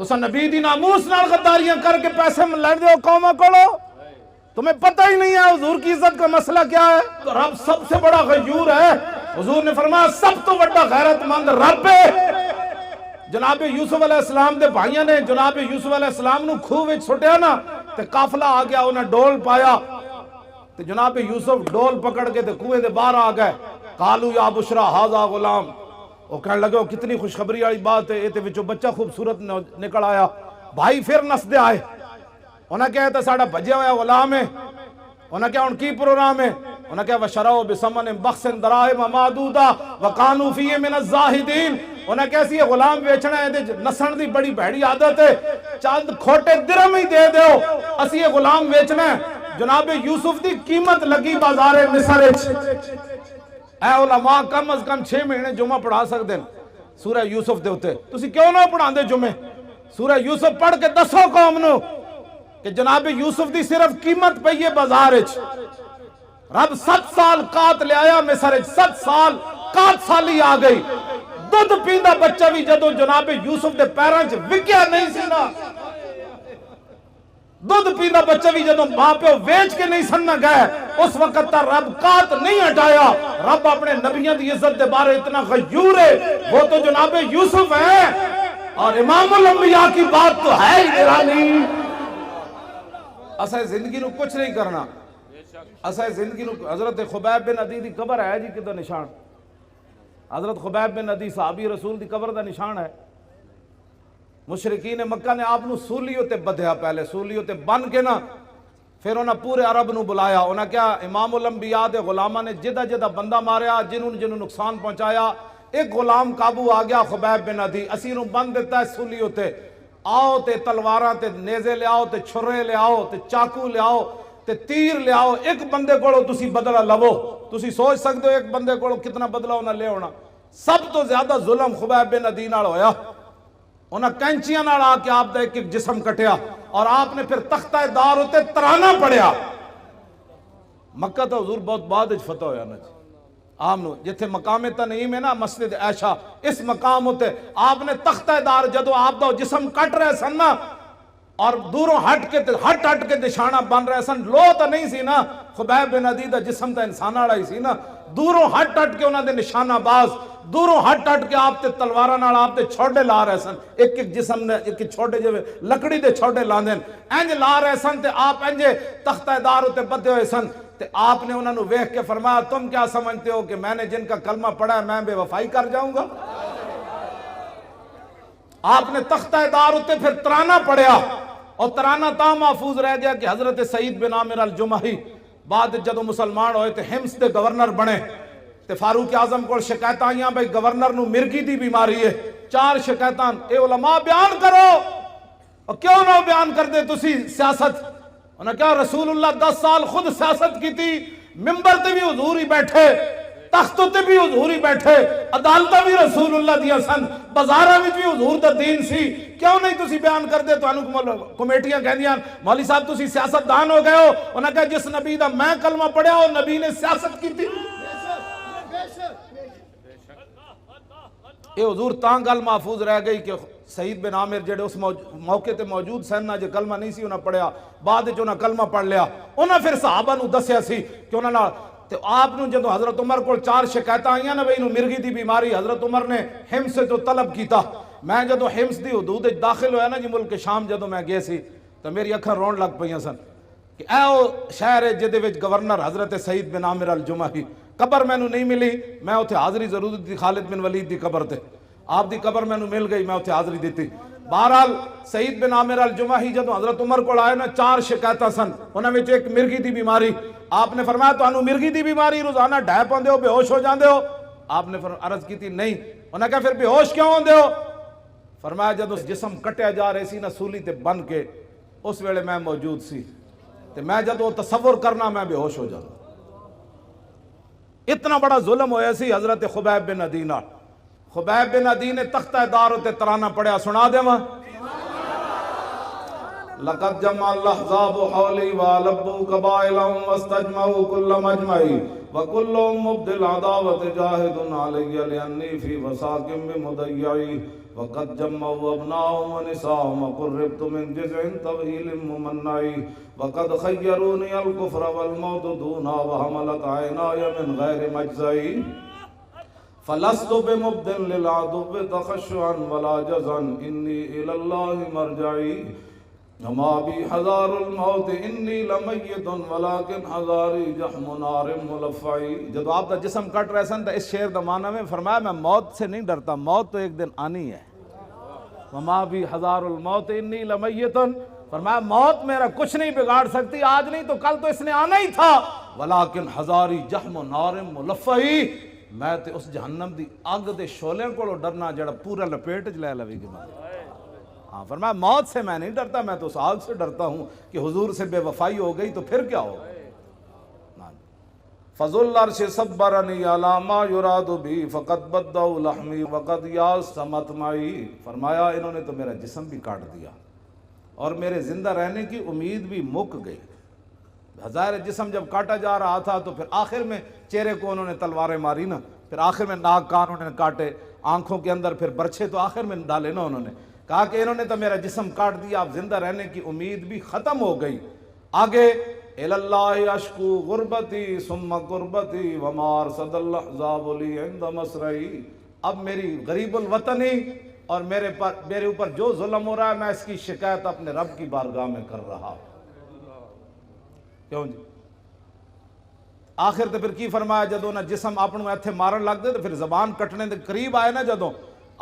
تسا نبی دی ناموس نال غداریاں کر کے پیسے لے دو قوماں کولو، تمہیں پتہ ہی نہیں ہے حضور کی عزت کا مسئلہ کیا ہے۔ تو رب سب سے بڑا غیور ہے، حضور نے فرمایا سب تو بڑا غیرت مند رب ہے۔ جناب یوسف علیہ السلام دے بھائیاں نے جناب یوسف علیہ السلام نو کھوہ وچ سٹیا نا تے قافلہ آ گیا، انہیں ڈول پایا تے جناب یوسف ڈول پکڑ کے تے کنویں دے باہر آ گئے۔ قالوا یا بشرا ھذا غلام، وہ کہنے لگے وہ کتنی خوشخبری والی بات ہے، یہ وچوں بچہ خوبصورت نکل آیا۔ بھائی پھر نسدے آئے، انہیں کہا تھا ساڑھا بھجیا ہوا غلام ہے، انہیں کہا ان کی پروگرام ہے، انہیں کہا وَشَرَوْا بِثَمَنٍ بَخْسٍ دَرَاهِمَ مَعْدُودَةٍ وَكَانُوا فِيهِ مِنَ الزَّاهِدِينَ، انہیں کیسی ہے غلام بیچنا ہے، نسن دی بڑی بھیڑی عادت ہے، چاند کھوٹے درہم ہی دے دیو اسی یہ غلام بیچنا ہے۔ جناب یوسف دی قیمت لگی بازار مصر وچ۔ اے علماء کم از کم 6 مہینے جمعہ پڑھا سکتے ہیں سورہ یوسف دے ہوتے، تسی کیوں نہ پڑھان دے جمعے؟ سورہ یوسف پڑھ کے دسو قوم نو کہ جناب یوسف دی صرف قیمت پئی ہے بازار وچ۔ رب 7 سال قات لے آیا مصر وچ، 7 سال قات سالی آ گئی، دودھ پیندا بچہ بھی جدو جناب یوسف دے پیراں وچ وکیا نہیں سی نا، دودھ پیندا بچہ بھی جدو ماں پیو ویچ کے نہیں سننا گئے، اس وقت تا رب قات نہیں ہٹایا۔ رب اپنے نبیوں دی عزت دے بارے اتنا غیور ہے، وہ تو جناب یوسف ہے، اور امام الانبیاء کی بات تو ہے ہی نرالی۔ اسے زندگی نو کچھ نہیں کرنا، اسے زندگی نو حضرت خبیب بن عدی دی قبر ہے جی کدھر نشان، حضرت خبیب بن عدی صحابی رسول دی قبر دا نشان ہے۔ مشرکین مکہ نے آپ نو سولیوں تے بدھیا، پہلے سولیوں تے بن کے نا پھر انہاں پورے عرب نو بلایا، انہاں کیا امام الانبیاء دے غلامہ نے جدہ جدہ بندہ ماریا، جنہوں نقصان پہنچایا، ایک غلام قابو آ گیا خبیب بن عدی، اسی نو بند دیتا ہے سولیوں تے، آؤ تے تلواراں تے نیزے لے آؤ تے چھرے لے آؤ تے چاقو لے آؤ تے تیر لے آؤ، ایک بندے کوڑو تسی بدلہ لو، تسی سوچ سکتے ہو ایک بندے کوڑو کتنا بدلہ انہاں لے ہونا۔ سب تو زیادہ ظلم خبیب بن عدی نال ہویا، انہاں کینچیاں نال آ کے آپ دا ایک ایک جسم کٹیا، اور آپ نے پھر تختہ دار ہوتے ترانہ پڑھیا۔ مکہ تو حضور بہت بعد اچ فتح ہویا نا جی، آمنو جتھے مقام تنعیم ہے نا مسجد عائشہ، اس مقام ہوتے آپ نے تختہ دار جدو آپ دا جسم کٹ رہے سن نا، اور دوروں ہٹ کے نشانہ بن رہے سن، لو تا نہیں سی نا، خبیب بن عدی دا جسم تا انسان آڑا ہی سی نا، دوروں ہٹ کے انہاں دے نشانہ باز، دوروں ہٹ کے آپ تے تلوارہ نال آپ تے چھوڑے لا رہے سن، ایک ایک جسم نے ایک چھوڑے جو لکڑی دے چھوڑے لا دین، اینج لا رہے سن تے آپ اینجے تختہ دار ہوتے بدے ہوئے سن، تے آپ نے انہوں نے ویکھ کے فرمایا تم کیا سمجھتے ہو کہ میں نے جن کا کلمہ پڑھا ہے میں بے وفائی کر جاؤں گا؟ آپ نے تختہ دار ہوتے پھر ترانہ پڑھیا، اور ترانہ تا محفوظ رہ گیا کہ حضرت سعید بن عامر الجمحی بعد جدو مسلمان ہوئے تے حمص دے گورنر بنے، تے فاروق اعظم کو شکایت آئیاں بھئی گورنر نو مرگی دی بیماری ہے، 4 شکایتان، اے علماء بیان کرو، اور کیوں نہ بیان کر دے تسی سیاست؟ انہوں نے کہا رسول اللہ 10 سال خود سیاست کی تھی، ممبر تے بھی حضور ہی بیٹھے، تختوں تے بھی حضور ہی بیٹھے، عدالتہ بھی رسول اللہ دیا سن، بازارہ بھی حضور دا دین سی، کیوں نہیں تسی بیان کر دے؟ تو انہوں کمیٹیاں کہہ دیاں مولی صاحب تسی سیاست دان ہو گئے ہو، انہوں نے کہا جس نبی دا میں کلمہ پڑھیا ہو نبی نے سیاست کی تھی۔ یہ حضور تاں گل محفوظ رہ گئی کہ سعید بن عامر جڑے اس موقع تے موجود سن نہ جو کلمہ نہیں سی انہاں پڑھیا، بعد جو انہاں کلمہ پڑھ لیا، انہاں پھر صحابہ نو دسیا سی کہ انہاں نہ تو آپ نو جدو حضرت عمر کو 4 شکایتاں آئیاں نا بھئی انہوں مرگی دی بیماری، حضرت عمر نے حمص سے جو طلب کیتا، میں جدو حمص دی حدود داخل ہویا نا جی ملک شام جدو میں گئے سی تو میری اکھاں رون لگ پئیاں سن کہ اے او شہر ہے جدے وچ گورنر حضرت سعید بن عامر الجمحی، قبر میں نو نہیں ملی، میں اتھے حاضری ضرور دی خالد بن ولید دی قبر تے، آپ دی قبر میں نو مل گئی، میں اتھے حاضری دیتی۔ بہرحال سعید بن عامر الجمحی جدو حضرت عمر کو آئے نا 4 شکایتاں سن، انہاں وچ ایک مرگی دی بیماری، آپ نے فرمایا تو انہوں مرگی دی بیماری روزانہ ڈھے پاندے ہو، بے ہوش ہو جاندے ہو؟ آپ نے عرض کی تھی نہیں، انہوں نے کہا پھر بے ہوش کیوں ہوندے ہو؟ فرمایا جدو جسم کٹیا جا رہے سی نا سولی تے بن کے، اس ویلے میں موجود سی، تے میں جدو تصور کرنا میں بے ہوش ہو جانا۔ اتنا بڑا ظلم ہویا سی حضرت خبیب بن عدی نال۔ خبیب بن عدی نے تختہ دار ہوتے ترانہ پڑھیا، سنا دے ماں لَقَدْ جَمَعَ الْأَحْزَابُ حَوْلِي وَأَلَبُّوا قَبَائِلَهُمْ وَاسْتَجْمَعُوا كُلَّ مَجْمَعٍ وَكُلُّهُمْ مُبْدِ الْعَدَاوَةِ جَاهِدٌ عَلَيَّ لِأَنِّي فِي وَسَاقٍ بِمُضَيِّعِي وقد جمعوا ابناهم ونساهم وقربت من جزع طويل ممنعي وقد خيروني الكفر والموت دونا وحملت عيناي من غير مجزعي فلست بمبد للعدو تخشعا ولا جزعا إني إلى الله مرجعي وما بي حذار الموت انی لمیت ولکن حذاری جحم نار ملفعی. جب آپ کا جسم کٹ رہے سن تو اس شعر دا معنی میں فرمایا میں موت سے نہیں ڈرتا، موت تو ایک دن آنی ہے. وما بی حذار الموت انی لمیت، فرمایا موت میرا کچھ نہیں بگاڑ سکتی، آج نہیں تو کل تو اس نے آنا ہی تھا. ولکن حذاری جحم نار ملفعی، میں تے اس جہنم دی اگ دے شعلے کو ڈرنا جڑا پورا لپیٹ چ لے لوے گی. ہاں فرمایا موت سے میں نہیں ڈرتا، میں تو اس آگ سے ڈرتا ہوں کہ حضور سے بے وفائی ہو گئی تو پھر کیا ہوگا. فضل العرش صبرنی علی ما یراد بی فقد بدعوا لحمی وقد یاس مطمعی. فرمایا انہوں نے تو میرا جسم بھی کاٹ دیا اور میرے زندہ رہنے کی امید بھی مک گئی. ظاہر جسم جب کاٹا جا رہا تھا تو پھر آخر میں چہرے کو انہوں نے تلواریں ماری نا، پھر آخر میں ناک کان انہوں نے کاٹے، آنکھوں کے اندر پھر برچھے تو آخر میں ڈالے نا. انہوں نے کہا کہ انہوں نے تو میرا جسم کاٹ دیا، اب زندہ رہنے کی امید بھی ختم ہو گئی. آگے الاللہ اشکو غربتی ثم قربتی وما ارصد الاحزاب لی عند مسرعی. اب میری غریب الوطنی اور میرے اوپر جو ظلم ہو رہا ہے میں اس کی شکایت اپنے رب کی بارگاہ میں کر رہا. کیوں جی؟ آخر تو پھر کی فرمایا جدوں نہ جسم اپنوں ایتھے مارن لگ دے تو پھر زبان کٹنے دے قریب آئے نا، جدوں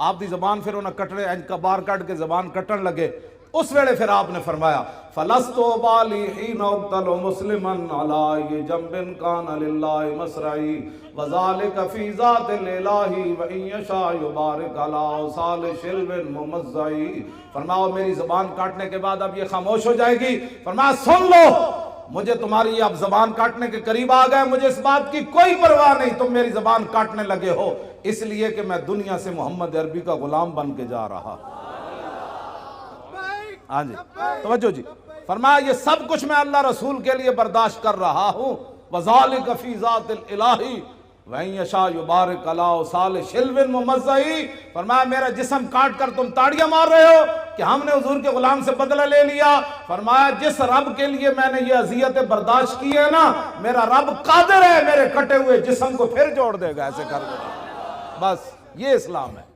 آپ دی زبان پھر انہیں کٹنے باہر کٹ کے زبان کٹن لگے، اس ویلے پھر آپ نے فرمایا فَلَسْتُ بَالِي حِينَ أُقْتَلُ مُسْلِمًا عَلَىٰ أَيِّ جَنبٍ كَانَ لِلَّهِ مَصْرَعِي وَذَلِكَ فِي ذَاتِ الْإِلَٰهِ وَإِن يَشَاء يُبَارِكْ عَلَىٰ أَوْصَالِ شِلْوٍ مُمَزَّعِي. فرمایا میری زبان کاٹنے کے بعد اب یہ خاموش ہو جائے گی. فرمایا سن لو، مجھے تمہاری اب زبان کاٹنے کے قریب آ گئے، مجھے اس بات کی کوئی پرواہ نہیں تم میری زبان کاٹنے لگے ہو، اس لیے کہ میں دنیا سے محمد عربی کا غلام بن کے جا رہا. ہاں جی توجہ جی. فرمایا یہ سب کچھ میں اللہ رسول کے لیے برداشت کر رہا ہوں. وَذَلِكَ فِي ذَاتِ الْإِلَٰهِ وَإِن يَشَاء يُبَارِكْ عَلَىٰ أَوْصَالِ شِلْوٍ مُمَزَّعِي. فرمایا میرا جسم کاٹ کر تم تاڑیاں مار رہے ہو کہ ہم نے حضور کے غلام سے بدلہ لے لیا. فرمایا جس رب کے لیے میں نے یہ اذیتیں برداشت کی ہے نا، میرا رب قادر ہے میرے کٹے ہوئے جسم کو پھر جوڑ دے گا ایسے کر کے. بس یہ اسلام ہے.